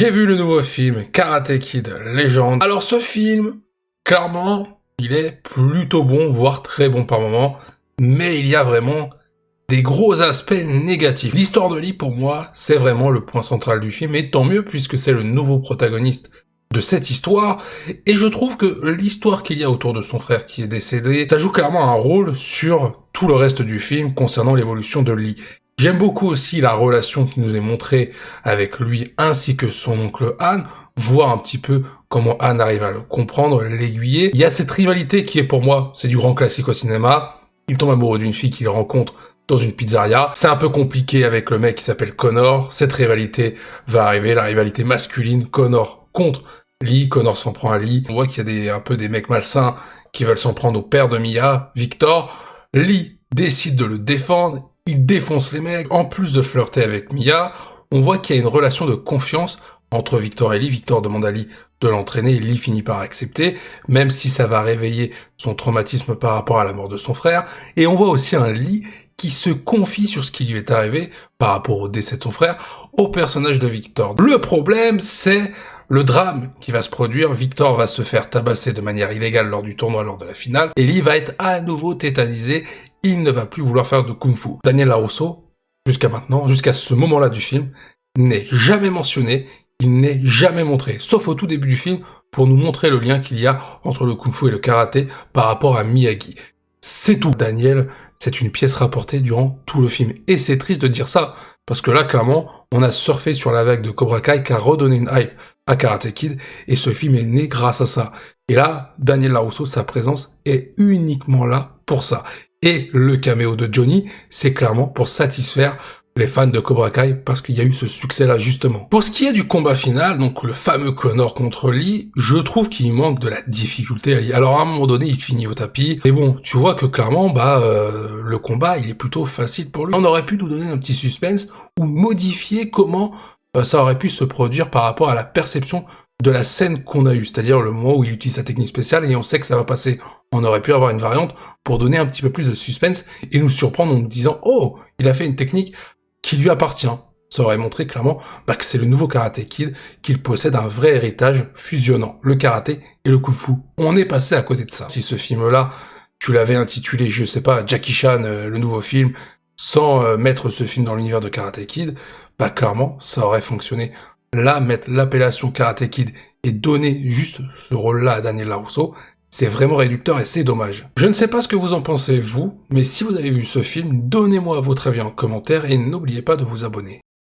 J'ai vu le nouveau film Karate Kid Legend. Alors ce film, clairement, il est plutôt bon, voire très bon par moment, mais il y a vraiment des gros aspects négatifs. L'histoire de Lee, pour moi, c'est vraiment le point central du film, et tant mieux puisque c'est le nouveau protagoniste de cette histoire, et je trouve que l'histoire qu'il y a autour de son frère qui est décédé, ça joue clairement un rôle sur tout le reste du film concernant l'évolution de Lee. J'aime beaucoup aussi la relation qui nous est montrée avec lui ainsi que son oncle Han, voir un petit peu comment Han arrive à le comprendre, l'aiguiller. Il y a cette rivalité qui est pour moi, c'est du grand classique au cinéma. Il tombe amoureux d'une fille qu'il rencontre dans une pizzeria. C'est un peu compliqué avec le mec qui s'appelle Connor. Cette rivalité va arriver, la rivalité masculine, Connor contre Lee. Connor s'en prend à Lee. On voit qu'il y a un peu des mecs malsains qui veulent s'en prendre au père de Mia, Victor. Lee décide de le défendre. Il défonce les mecs. En plus de flirter avec Mia, on voit qu'il y a une relation de confiance entre Victor et Lee. Victor demande à Lee de l'entraîner et Lee finit par accepter, même si ça va réveiller son traumatisme par rapport à la mort de son frère. Et on voit aussi un Lee qui se confie sur ce qui lui est arrivé par rapport au décès de son frère, au personnage de Victor. Le problème, c'est le drame qui va se produire. Victor va se faire tabasser de manière illégale lors du tournoi, lors de la finale, et Lee va être à nouveau tétanisé. Il ne va plus vouloir faire de kung-fu. Daniel LaRusso, jusqu'à maintenant, jusqu'à ce moment-là du film, n'est jamais mentionné, il n'est jamais montré, sauf au tout début du film, pour nous montrer le lien qu'il y a entre le kung-fu et le karaté par rapport à Miyagi. C'est tout. Daniel, c'est une pièce rapportée durant tout le film. Et c'est triste de dire ça, parce que là, clairement, on a surfé sur la vague de Cobra Kai qui a redonné une hype à Karate Kid, et ce film est né grâce à ça. Et là, Daniel LaRusso, sa présence est uniquement là pour ça. Et le caméo de Johnny, c'est clairement pour satisfaire les fans de Cobra Kai, parce qu'il y a eu ce succès-là, justement. Pour ce qui est du combat final, donc le fameux Connor contre Lee, je trouve qu'il manque de la difficulté à Lee. Alors, à un moment donné, il finit au tapis, mais bon, tu vois que clairement, le combat, il est plutôt facile pour lui. On aurait pu nous donner un petit suspense, ou modifier comment ça aurait pu se produire par rapport à la perception de la scène qu'on a eue, c'est-à-dire le moment où il utilise sa technique spéciale et on sait que ça va passer. On aurait pu avoir une variante pour donner un petit peu plus de suspense et nous surprendre en nous disant « Oh, il a fait une technique qui lui appartient ». Ça aurait montré clairement que c'est le nouveau Karate Kid, qu'il possède un vrai héritage fusionnant, le karaté et le kung-fu. On est passé à côté de ça. Si ce film-là, tu l'avais intitulé, je sais pas, Jackie Chan, le nouveau film, sans mettre ce film dans l'univers de Karate Kid, clairement, ça aurait fonctionné. Là, mettre l'appellation Karate Kid et donner juste ce rôle-là à Daniel LaRusso, c'est vraiment réducteur et c'est dommage. Je ne sais pas ce que vous en pensez, vous, mais si vous avez vu ce film, donnez-moi votre avis en commentaire et n'oubliez pas de vous abonner.